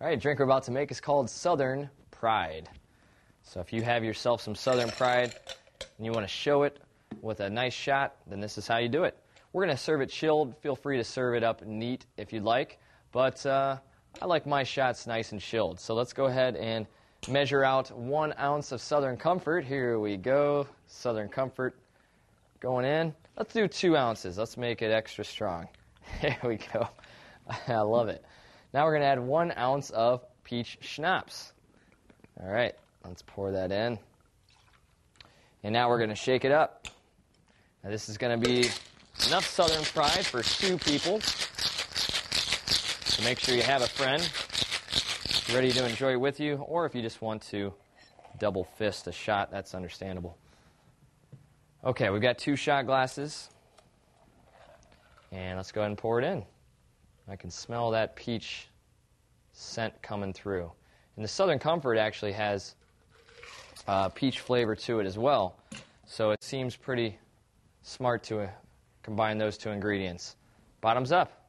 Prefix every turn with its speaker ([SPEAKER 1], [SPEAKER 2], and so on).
[SPEAKER 1] All right, drink we're about to make is called Southern Pride. So if you have yourself some Southern Pride and you want to show it with a nice shot, then this is how you do it. We're going to serve it chilled. Feel free to serve it up neat if you'd like, but I like my shots nice and chilled. So let's go ahead and measure out 1 ounce of Southern Comfort. Here we go, Southern Comfort going in. Let's do 2 ounces. Let's make it extra strong. There we go. I love it. Now we're going to add 1 ounce of peach schnapps. All right, let's pour that in. And now we're going to shake it up. Now this is going to be enough Southern Pride for 2 people. So make sure you have a friend ready to enjoy with you, or if you just want to double fist a shot, that's understandable. Okay, we've got 2 shot glasses. And let's go ahead and pour it in. I can smell that peach scent coming through. And the Southern Comfort actually has peach flavor to it as well. So it seems pretty smart to combine those 2 ingredients. Bottoms up.